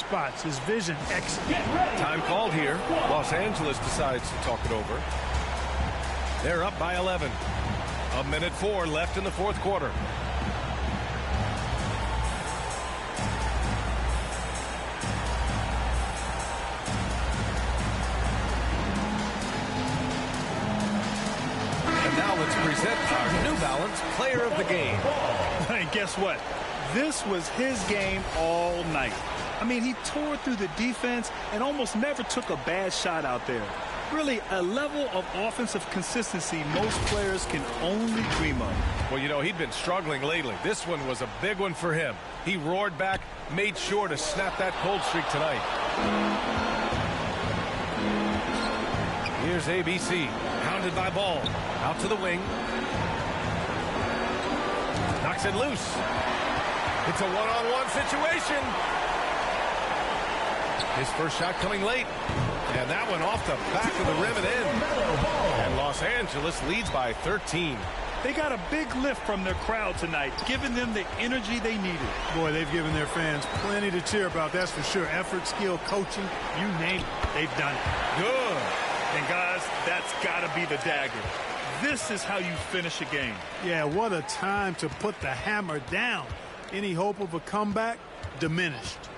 spots. His vision excellent. Time called here. Los Angeles decides to talk it over. They're up by 11. 1:04 left in the fourth quarter. And now let's present our New Balance Player of the Game. And guess what? This was his game all night. I mean, he tore through the defense and almost never took a bad shot out there. Really, a level of offensive consistency most players can only dream of. Well, you know, he'd been struggling lately. This one was a big one for him. He roared back, made sure to snap that cold streak tonight. Here's ABC, hounded by Ball. Out to the wing. Knocks it loose. It's a one-on-one situation. His first shot coming late. And that one off the back of the rim and in. And Los Angeles leads by 13. They got a big lift from their crowd tonight, giving them the energy they needed. Boy, they've given their fans plenty to cheer about, that's for sure. Effort, skill, coaching, you name it, they've done it. Good. And guys, that's got to be the dagger. This is how you finish a game. Yeah, what a time to put the hammer down. Any hope of a comeback? Diminished.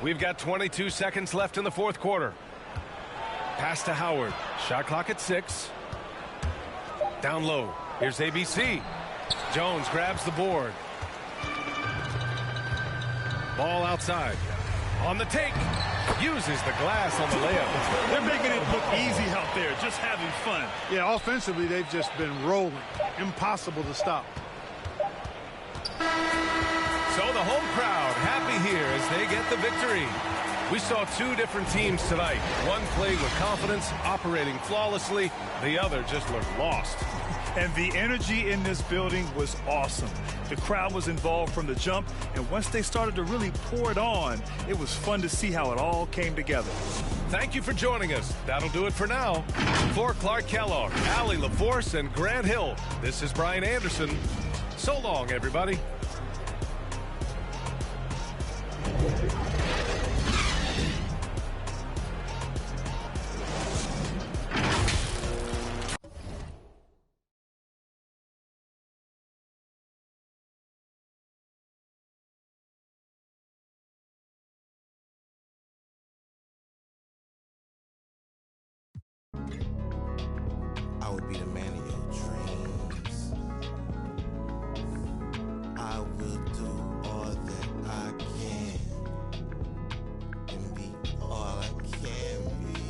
We've got 22 seconds left in the fourth quarter. Pass to Howard. Shot clock at 6. Down low. Here's ABC. Jones grabs the board. Ball outside. On the take. Uses the glass on the layup. They're making it look easy out there, just having fun. Yeah, offensively, they've just been rolling. Impossible to stop. So the home crowd happy here as they get the victory. We saw two different teams tonight. One played with confidence, operating flawlessly. The other just looked lost. And the energy in this building was awesome. The crowd was involved from the jump, and once they started to really pour it on, it was fun to see how it all came together. Thank you for joining us. That'll do it for now. For Clark Kellogg, Allie LaForce, and Grant Hill, this is Brian Anderson. So long, everybody. I would be the man of your dreams. I will do all that I can and be all I can be.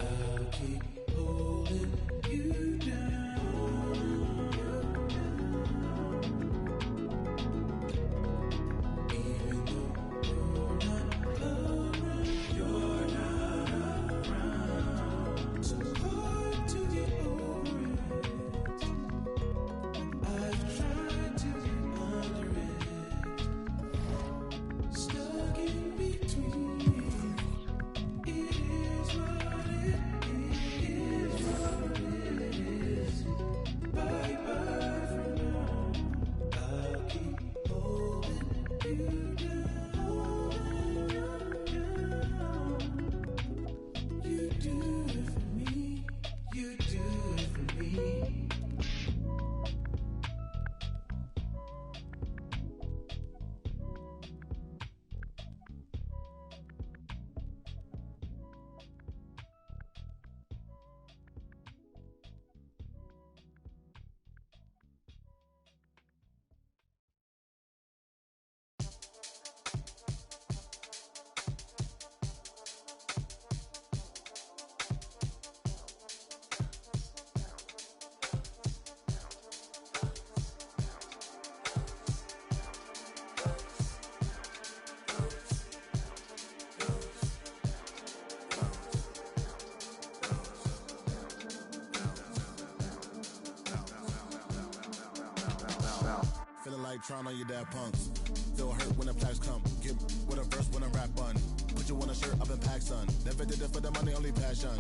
I'll keep holding you down. Even though you're not around, so hard to get over it. I've tried to get under it, stuck in between. It is what it is. Bye bye for now. I'll keep holding you down. You do it for me. You do it for me. Feeling like trying on your dad punks. Feel hurt when the plaques come. Get with a verse when I rap bun. Put you on a shirt up in pack, son. Never did it for the money, only passion.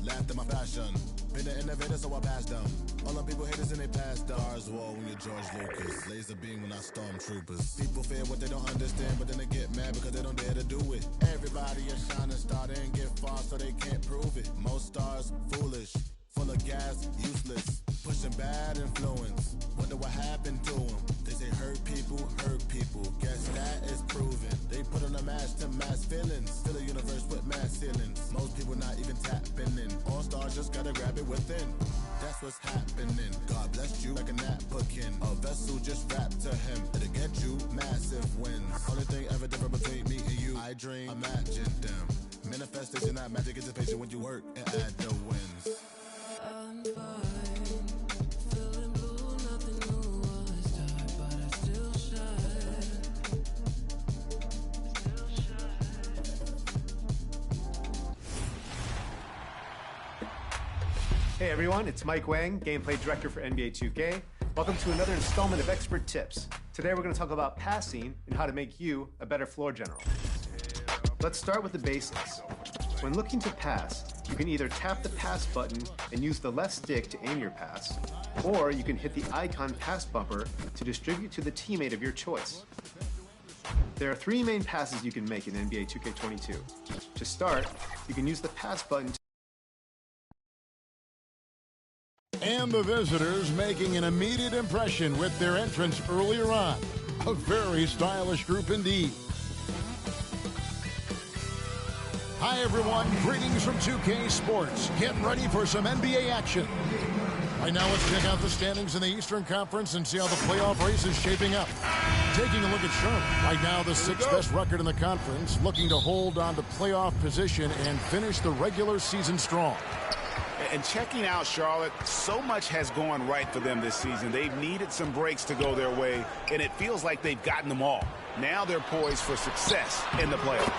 Laughed at my fashion. Been an innovator, so I passed them. All them people haters and they passed them. Stars wall when you're George Lucas. Laser beam when I stormtroopers. People fear what they don't understand, but then they get mad because they don't dare to do it. Everybody is shining star, they ain't get far, so they can't prove it. Most stars, foolish. Full of gas, useless. Pushing bad influence. Wonder what happened to them. They say hurt people. Guess that is proven. They put on a mask to mask feelings. Fill a universe with mass ceilings. Most people not even tapping in. All stars just gotta grab it within. That's what's happening. God bless you like a napkin. A vessel just wrapped to him. It'll get you massive wins. Only thing ever different between me and you. I dream, imagine them. Manifestation, not magic, anticipation when you work and add the wins. I'm fine, feeling blue, nothing new was dark, but I still shine. Hey everyone, it's Mike Wang, Gameplay Director for NBA 2K. Welcome to another installment of Expert Tips. Today we're going to talk about passing and how to make you a better floor general. Let's start with the basics. When looking to pass, you can either tap the pass button and use the left stick to aim your pass, or you can hit the icon pass bumper to distribute to the teammate of your choice. There are three main passes you can make in NBA 2K22. To start, you can use the pass button And the visitors making an immediate impression with their entrance earlier on. A very stylish group indeed. Hi everyone, greetings from 2K Sports. Get ready for some NBA action. Right now let's check out the standings in the Eastern Conference and see how the playoff race is shaping up. Taking a look at Charlotte, right now the sixth best record in the conference, looking to hold on to playoff position and finish the regular season strong. And checking out Charlotte, so much has gone right for them this season. They've needed some breaks to go their way, and it feels like they've gotten them all. Now they're poised for success in the playoffs.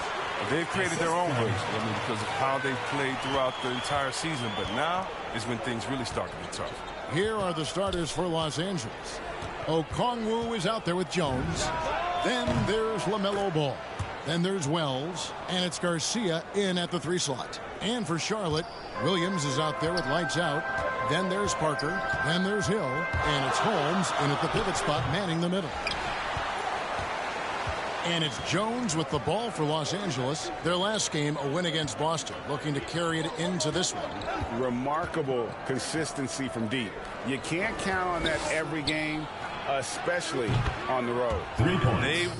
They've created their own ways, because of how they've played throughout the entire season. But now is when things really start to get tough. Here are the starters for Los Angeles. Okongwu is out there with Jones. Then there's LaMelo Ball. Then there's Wells. And it's Garcia in at the 3 slot. And for Charlotte, Williams is out there with lights out. Then there's Parker. Then there's Hill. And it's Holmes in at the pivot spot manning the middle. And it's Jones with the ball for Los Angeles. Their last game, a win against Boston, looking to carry it into this one. Remarkable consistency from deep. You can't count on that every game, especially on the road. 3 points.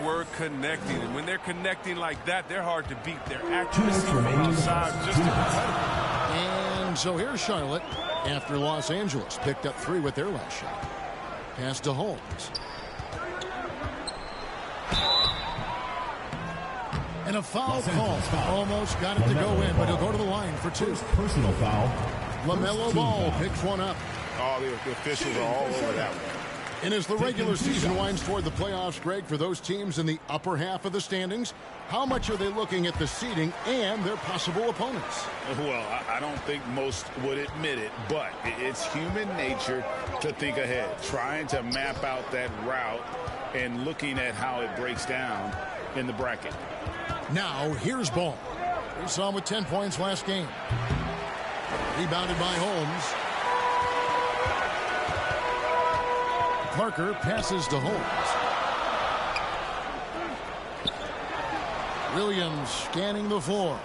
We're connecting, and when they're connecting like that, they're hard to beat. Their accuracy from outside just incredible. And so here's Charlotte after Los Angeles picked up 3 with their last shot. Pass to Holmes. And a foul call. Almost got it to go in, but he'll go to the line for 2. Personal foul. LaMelo Ball picks one up. Oh, the officials are all over that one. And as the regular season winds toward the playoffs, Greg, for those teams in the upper half of the standings, how much are they looking at the seeding and their possible opponents? Well, I don't think most would admit it, but it's human nature to think ahead, trying to map out that route and looking at how it breaks down in the bracket. Now, here's Ball. We saw him with 10 points last game. Rebounded by Holmes. Parker passes to Holmes. Williams scanning the floor.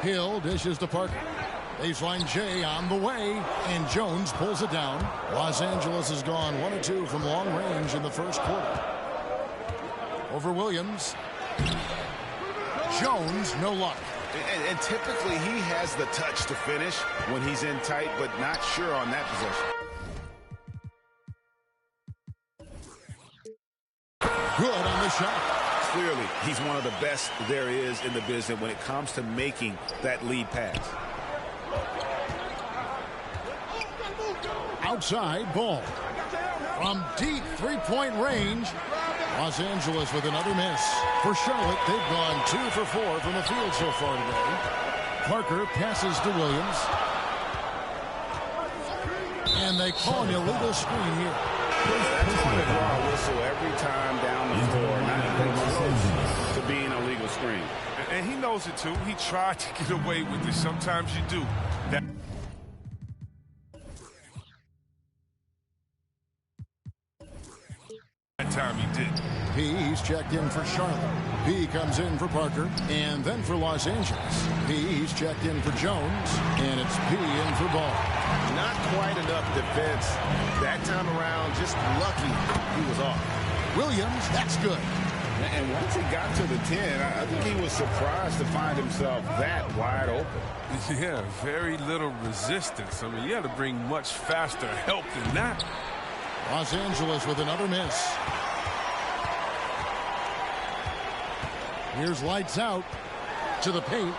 Hill dishes to Parker. Baseline J on the way, and Jones pulls it down. Los Angeles has gone 1 of 2 from long range in the first quarter. Over Williams. Jones, no luck. And typically he has the touch to finish when he's in tight, but not sure on that possession. Good on the shot. Clearly, he's one of the best there is in the business when it comes to making that lead pass. Outside, Ball. From deep three-point range, Los Angeles with another miss. For Charlotte, they've gone 2 for 4 from the field so far today. Parker passes to Williams. And they call an illegal screen here. That's going to draw a whistle every time down the floor, not even close to being a legal screen. And he knows it, too. He tried to get away with it. Sometimes you do. That time he did. He's checked in for Charlotte. P comes in for Parker, and then for Los Angeles. He's checked in for Jones, and it's P in for Ball. Not quite enough defense that time around. Just lucky he was off. Williams, that's good. And once he got to the 10, I think he was surprised to find himself that wide open. Yeah, very little resistance. I mean, you had to bring much faster help than that. Los Angeles with another miss. Here's lights out to the paint.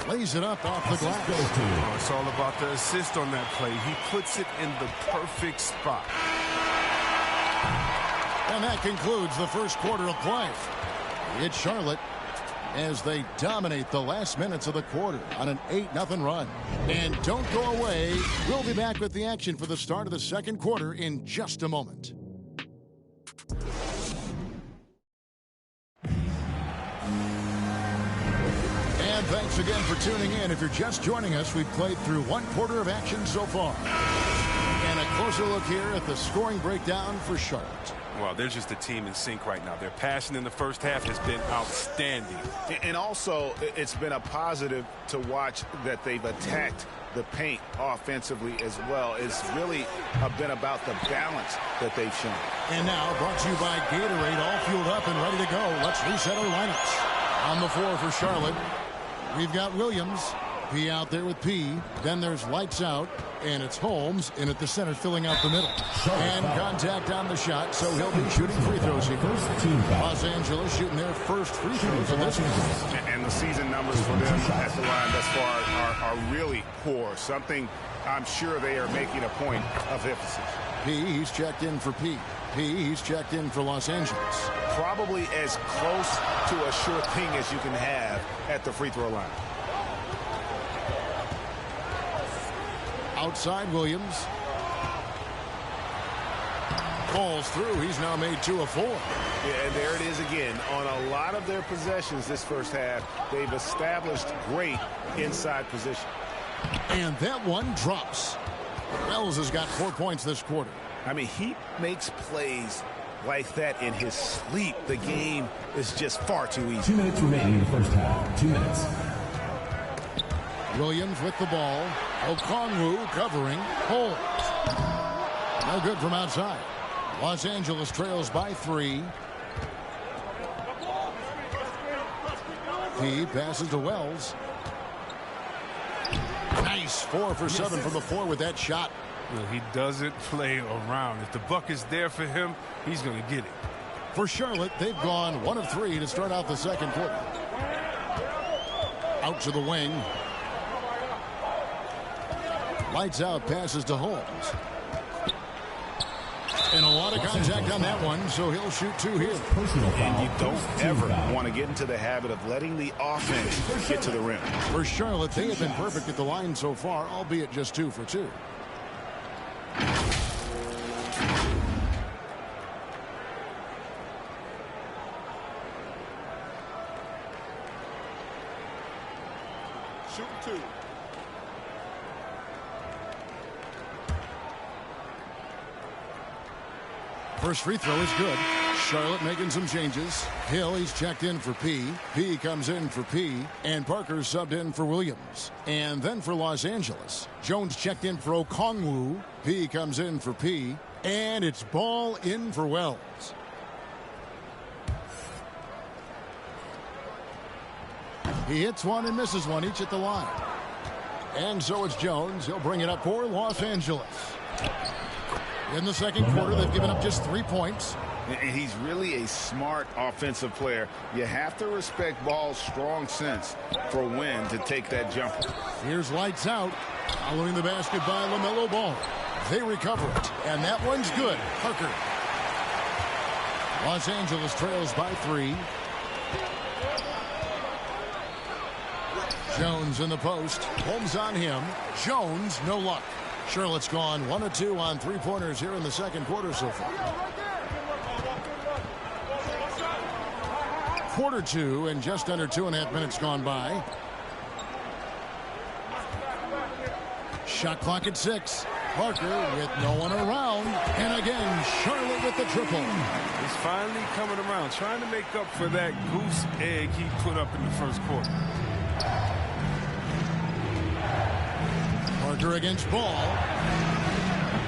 Lays it up off the glass. Oh, it's all about the assist on that play. He puts it in the perfect spot. And that concludes the first quarter of play. It's Charlotte as they dominate the last minutes of the quarter on an 8-0 run. And don't go away. We'll be back with the action for the start of the second quarter in just a moment. And thanks again for tuning in. If you're just joining us, we've played through one quarter of action so far. And a closer look here at the scoring breakdown for Charlotte. Well, they're just a team in sync right now. Their passion in the first half has been outstanding. And also, it's been a positive to watch that they've attacked the paint offensively as well. It's really been about the balance that they've shown. And now, brought to you by Gatorade, all fueled up and ready to go. Let's reset our lineups. On the floor for Charlotte, we've got Williams. P out there with P. Then there's lights out, and it's Holmes in at the center filling out the middle. And contact on the shot, so he'll be shooting free throws here. Los Angeles shooting their first free throws of this game. And the season numbers for them at the line thus far are really poor. Something I'm sure they are making a point of emphasis. P, he's checked in for P. P, he's checked in for Los Angeles. Probably as close to a sure thing as you can have at the free throw line. Outside Williams. Falls through. He's now made 2 of 4. Yeah, and there it is again. On a lot of their possessions this first half, they've established great inside position. And that one drops. Wells has got 4 points this quarter. I mean, he makes plays like that in his sleep. The game is just far too easy. 2 minutes remaining in the first half. 2 minutes. Williams with the ball. Okongwu covering. Holmes. No good from outside. Los Angeles trails by 3. He passes to Wells. Nice 4 for 7 from the floor with that shot. Well, he doesn't play around. If the buck is there for him, he's going to get it. For Charlotte, they've gone 1 of 3 to start out the second quarter. Out to the wing. Lights out, passes to Holmes. And a lot of contact on that one, so he'll shoot 2 here. And you don't ever want to get into the habit of letting the offense get to the rim. For Charlotte, they have been perfect at the line so far, albeit just 2 for 2. Shooting 2. First free throw is good. Charlotte making some changes. Hill, he's checked in for P. P comes in for P. And Parker subbed in for Williams. And then for Los Angeles, Jones checked in for Okongwu. P comes in for P. And it's Ball in for Wells. He hits one and misses one, each at the line. And so it's Jones. He'll bring it up for Los Angeles. In the second quarter, they've given up just 3 points. And he's really a smart offensive player. You have to respect Ball's strong sense for when to take that jumper. Here's lights out. Following the basket by LaMelo Ball. They recover it. And that one's good. Parker. Los Angeles trails by 3. Jones in the post. Holmes on him. Jones, no luck. Charlotte's gone 1 of 2 on three-pointers here in the second quarter so far. Quarter 2 and just under 2.5 minutes gone by. Shot clock at 6. Parker with no one around. And again, Charlotte with the triple. He's finally coming around, trying to make up for that goose egg he put up in the first quarter. Parker against Ball.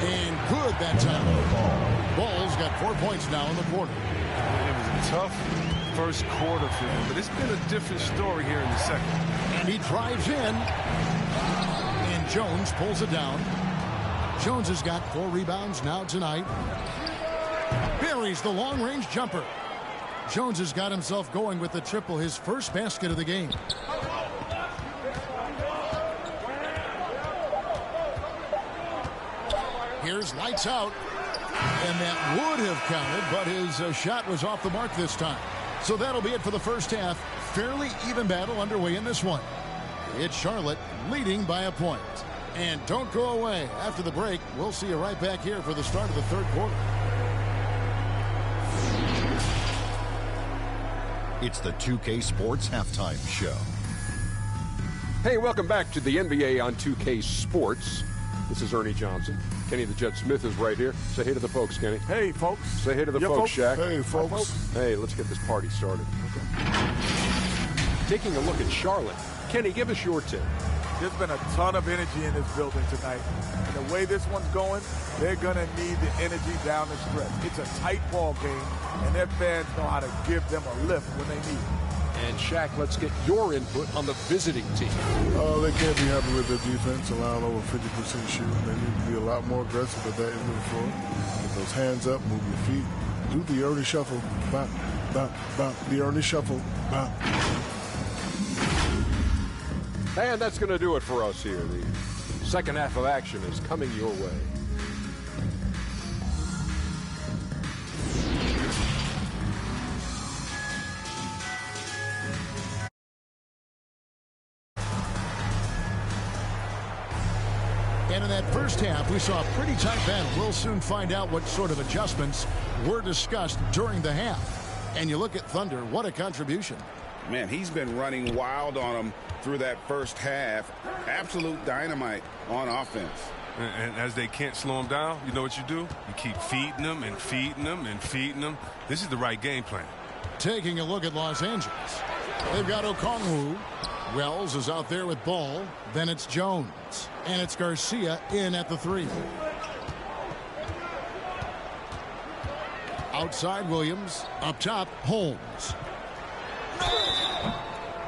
And good that time. Ball's got 4 points now in the quarter. It was a tough first quarter for him, but it's been a different story here in the second. And he drives in. And Jones pulls it down. Jones has got 4 rebounds now tonight. Buries the long-range jumper. Jones has got himself going with the triple, his first basket of the game. Here's lights out. And that would have counted, but his shot was off the mark this time. So that'll be it for the first half. Fairly even battle underway in this one. It's Charlotte leading by a point. And don't go away. After the break, we'll see you right back here for the start of the third quarter. It's the 2K Sports Halftime Show. Hey, welcome back to the NBA on 2K Sports. This is Ernie Johnson. Kenny the Jet Smith is right here. Say hey to the folks, Kenny. Hey, folks. Say hey to the folks, Shaq. Hey, folks. Hey, let's get this party started. Okay. Taking a look at Charlotte. Kenny, give us your tip. There's been a ton of energy in this building tonight. And the way this one's going, they're going to need the energy down the stretch. It's a tight ball game, and their fans know how to give them a lift when they need it. And Shaq, let's get your input on the visiting team. They can't be happy with their defense, allowing over 50% shooting. They need to be a lot more aggressive at that end of the floor. Get those hands up, move your feet. Do the Ernie shuffle. Bop, bop, bop. The Ernie shuffle. Bop. And that's going to do it for us here. The second half of action is coming your way. And in that first half, we saw a pretty tight battle. We'll soon find out what sort of adjustments were discussed during the half. And you look at Thunder, what a contribution. Man, he's been running wild on them through that first half. Absolute dynamite on offense. And as they can't slow him down, you know what you do? You keep feeding them and feeding them and feeding them. This is the right game plan. Taking a look at Los Angeles. They've got Okongwu. Wells is out there with Ball. Then it's Jones. And it's Garcia in at the 3. Outside Williams. Up top, Holmes.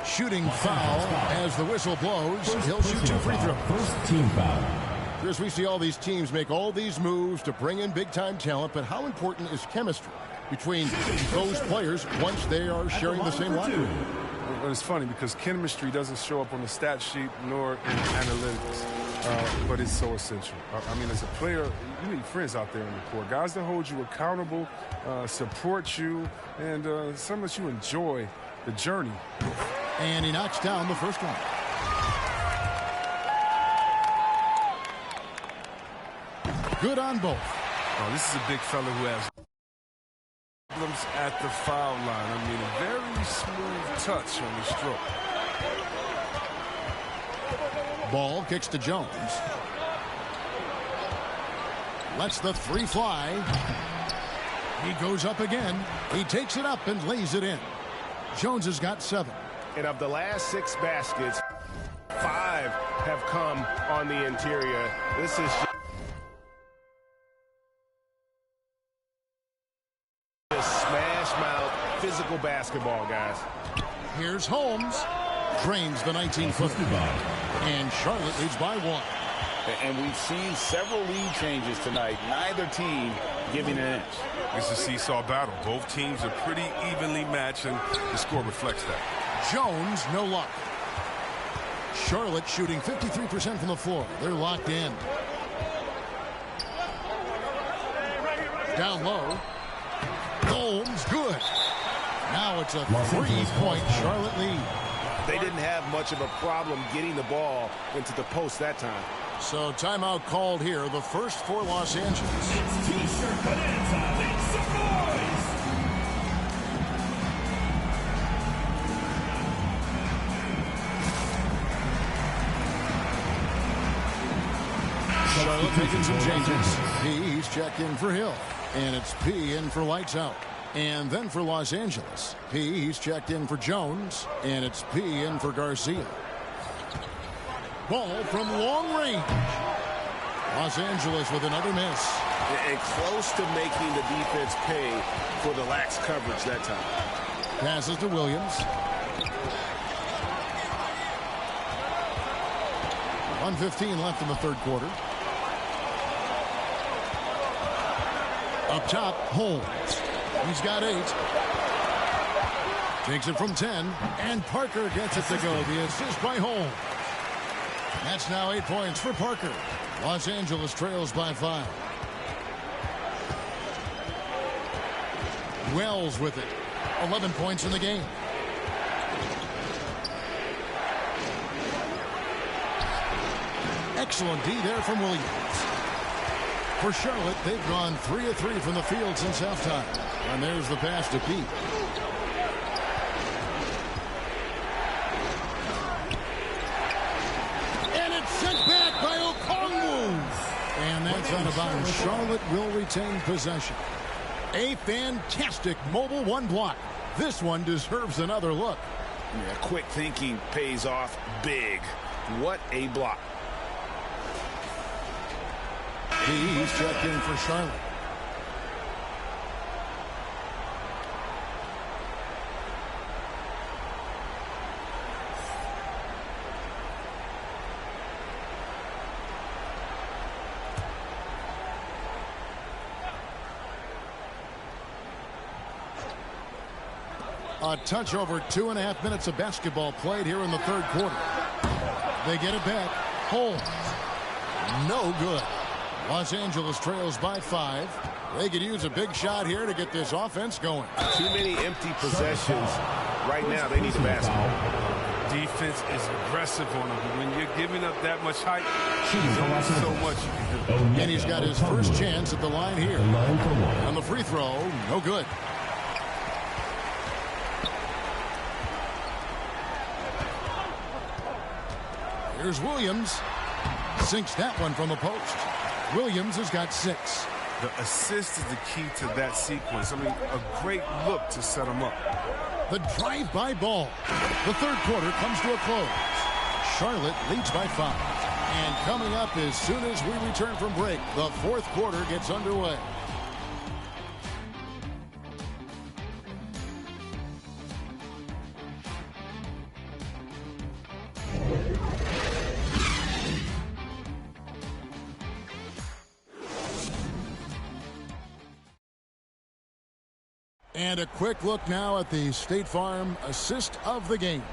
Shooting foul as the whistle blows. He'll shoot 2 free throws. First team foul. Chris, we see all these teams make all these moves to bring in big-time talent, but how important is chemistry between those players once they are sharing the same locker room? Well, it's funny because chemistry doesn't show up on the stat sheet nor in analytics, but it's so essential. I mean, as a player, you need friends out there on the court, guys that hold you accountable, support you, and some that you enjoy the journey. And he knocks down the first one. Good on both. Oh, this is a big fella who has problems at the foul line. I mean, a very smooth touch on the stroke. Ball kicks to Jones. Lets the 3 fly. He goes up again. He takes it up and lays it in. Jones has got 7. And of the last 6 baskets, 5 have come on the interior. This is just smash mouth physical basketball, guys. Here's Holmes. Drains the 19-footer. And Charlotte leads by 1. And we've seen several lead changes tonight. Neither team giving an inch. It's a seesaw battle. Both teams are pretty evenly matched, and the score reflects that. Jones, no luck. Charlotte shooting 53% from the floor. They're locked in. Down low. Holmes, good. Now it's a 3-point Charlotte lead. They didn't have much of a problem getting the ball into the post that time. So timeout called here, the first for Los Angeles. It's T-shirt bonanza. Make some noise. Charlotte making some changes. He's checked in for Hill. And it's P in for Lights Out. And then for Los Angeles, he's checked in for Jones. And it's P in for Garcia. Ball from long range. Los Angeles with another miss. And close to making the defense pay for the lax coverage that time. Passes to Williams. 1:15 left in the third quarter. Up top, Holmes. He's got 8. Takes it from 10. And Parker gets it to go. The assist by Holmes. That's now 8 points for Parker. Los Angeles trails by 5. Wells with it. 11 points in the game. Excellent D there from Williams. For Charlotte, they've gone 3 of 3 from the field since halftime. And there's the pass to Pete. And it's sent back by Okongwu. And that's out of bounds. Charlotte will retain possession. A fantastic mobile one block. This one deserves another look. Yeah, quick thinking pays off big. What a block. He's checked in for Charlotte. A touch over 2.5 minutes of basketball played here in the third quarter. They get it back. Holmes. No good. Los Angeles trails by 5. They could use a big shot here to get this offense going. Too many empty possessions. Right now, they need a basket. Defense is aggressive on him. But when you're giving up that much height, there's only so much you can do. And he's got his first chance at the line here. On the free throw, no good. Here's Williams. Sinks that one from the post. Williams has got 6. The assist is the key to that sequence. I mean, a great look to set him up. The drive-by ball. The third quarter comes to a close. Charlotte leads by 5. And coming up as soon as we return from break, the fourth quarter gets underway. And a quick look now at the State Farm assist of the game.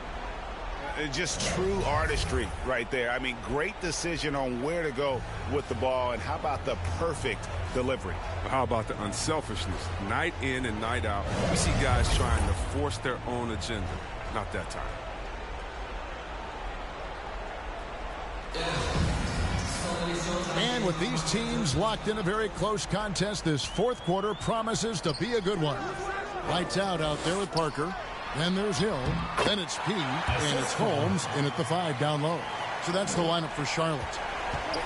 Just true artistry right there. I mean, great decision on where to go with the ball, and how about the perfect delivery? How about the unselfishness? Night in and night out, we see guys trying to force their own agenda. Not that time. And with these teams locked in a very close contest, this fourth quarter promises to be a good one. Lights out there with Parker. Then there's Hill. Then it's P. And it's Holmes in at the 5 down low. So that's the lineup for Charlotte.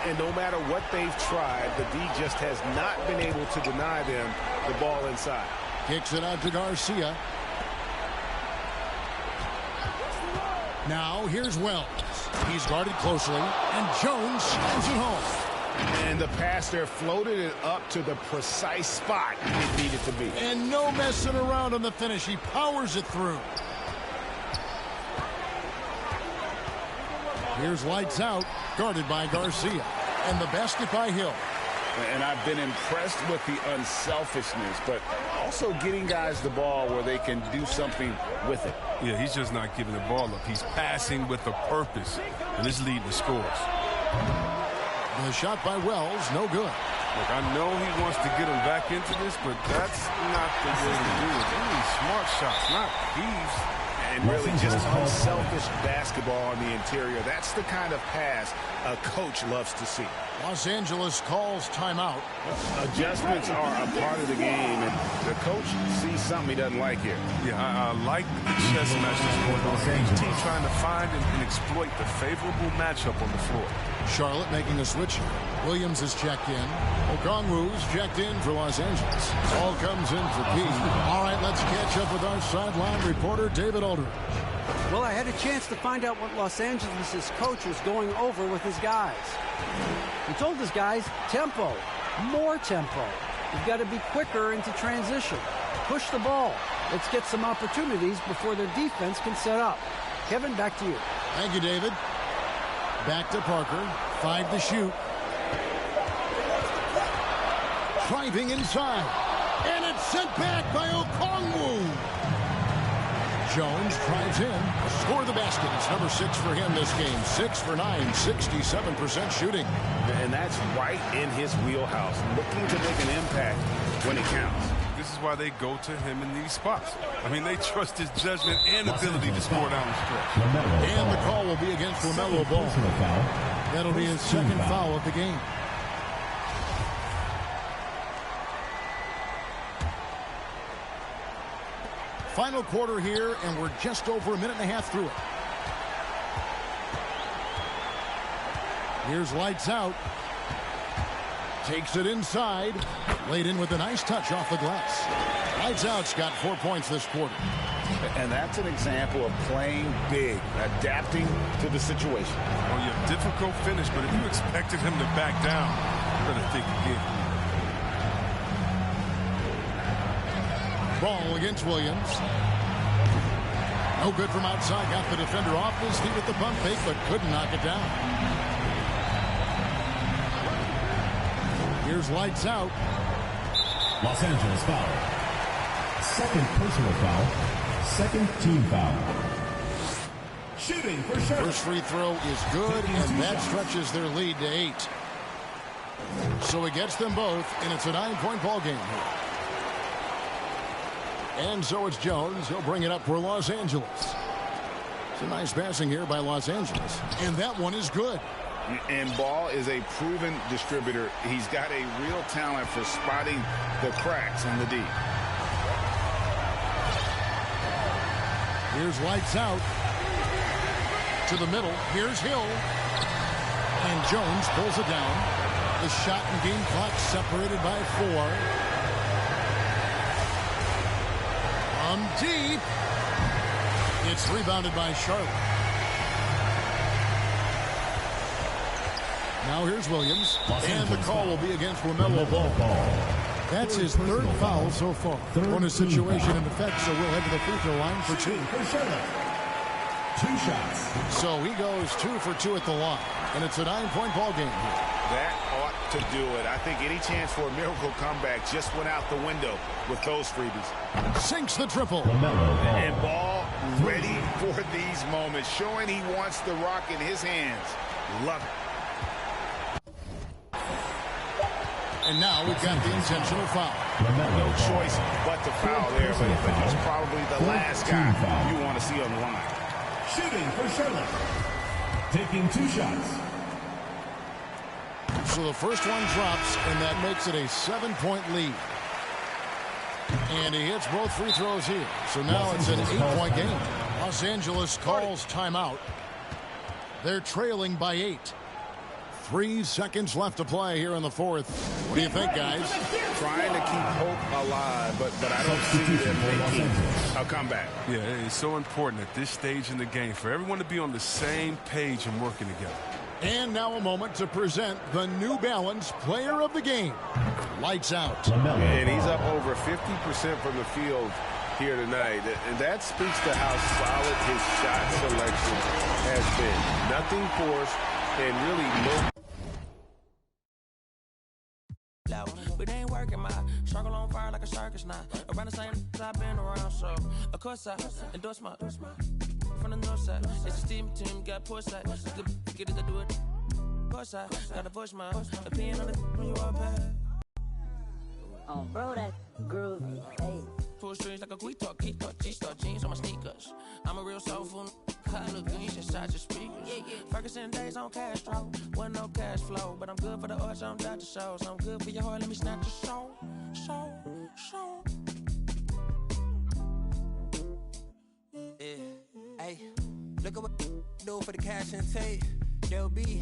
And no matter what they've tried, the D just has not been able to deny them the ball inside. Kicks it out to Garcia. Now here's Wells. He's guarded closely, and Jones slams it home. And the pass there floated it up to the precise spot it needed to be. And no messing around on the finish. He powers it through. Here's Lights Out, guarded by Garcia. And the basket by Hill. And I've been impressed with the unselfishness, but also getting guys the ball where they can do something with it. Yeah, he's just not giving the ball up. He's passing with a purpose, and it's leading to scores. The shot by Wells, no good. Look, I know he wants to get him back into this, but that's not the way to do it. They need smart shots, not thieves. And really just unselfish basketball on the interior. That's the kind of pass a coach loves to see. Los Angeles calls timeout. Adjustments are a part of the game, and the coach sees something he doesn't like here. Yeah, I like the chess match that's going on. Each team trying to find and exploit the favorable matchup on the floor. Charlotte making a switch. Williams is checked in. Okongwu's checked in for Los Angeles. All comes in for P. All right, let's catch up with our sideline reporter, David Aldridge. Well, I had a chance to find out what Los Angeles' coach was going over with his guys. He told his guys, tempo, more tempo. You've got to be quicker into transition. Push the ball. Let's get some opportunities before their defense can set up. Kevin, back to you. Thank you, David. Back to Parker. 5 to shoot. Driving inside. And it's sent back by Okongwu. Jones drives in. Score the basket. It's number 6 for him this game. 6 for 9. 67% shooting. And that's right in his wheelhouse. Looking to make an impact when it counts. This is why they go to him in these spots. I mean, they trust his judgment and ability to score down the stretch. And the call will be against LaMelo Ball. That'll be his second foul of the game. Final quarter here, and we're just over a minute and a half through it. Here's lights out. Takes it inside. Laid in with a nice touch off the glass. Lights out's got 4 points this quarter. And that's an example of playing big, adapting to the situation. Oh, yeah, difficult finish, but if you expected him to back down, you better think again. Ball against Williams. No good from outside. Got the defender off his feet with the pump fake, but couldn't knock it down. Here's lights out. Los Angeles foul. Second personal foul. Second team foul. Shooting for Charlotte. First free throw is good, and that stretches their lead to 8. So it gets them both, and it's a 9-point ball game here. And so it's Jones. He'll bring it up for Los Angeles. It's a nice passing here by Los Angeles. And that one is good. And Ball is a proven distributor. He's got a real talent for spotting the cracks in the D. Here's lights out. To the middle. Here's Hill. And Jones pulls it down. The shot and game clock separated by 4. Deep. It's rebounded by Charlotte. Now here's Williams. And the call will be against LaMelo Ball. That's his third foul so far. Bonus situation in effect, so we'll head to the free throw line for 2. 2 shots. So he goes 2 for 2 at the line. And it's a 9-point ball game here. That ought to do it. I think any chance for a miracle comeback just went out the window with those freebies. Sinks the triple. And Ball ready for these moments, showing he wants the rock in his hands. Love it. And now we've got the intentional foul. No choice but to foul there, but he's probably the last guy you want to see on the line. Shooting for Charlotte. Taking 2 shots. So the first one drops, and that makes it a 7-point lead. And he hits both free throws here. So now it's an 8-point game. Los Angeles calls timeout. They're trailing by 8. 3 seconds left to play here in the fourth. What do you think, guys? Trying to keep hope alive, but I don't see them making a comeback. Yeah, it's so important at this stage in the game for everyone to be on the same page and working together. And now a moment to present the New Balance Player of the Game. Lights out. And he's up over 50% from the field here tonight. And that speaks to how solid his shot selection has been. Nothing forced and really no. But they ain't working my struggle on fire like a circus now. Around the same I've been around, so of course I endorse my from the north side. It's a team, got push side. Get it to do it. Push side, gotta push my opinion on it when you are bad. Oh, bro, that groovy. Hey. pull strings like a guitar, G-star jeans on my sneakers. I'm a real soulful color green inside your speakers. Ferguson days on Castro, wasn't no cash flow, but I'm good for the arts, I'm Dr. Shows. I'm good for your heart, let me snatch your soul. Yeah, hey, look at what do for the cash and tape. They'll be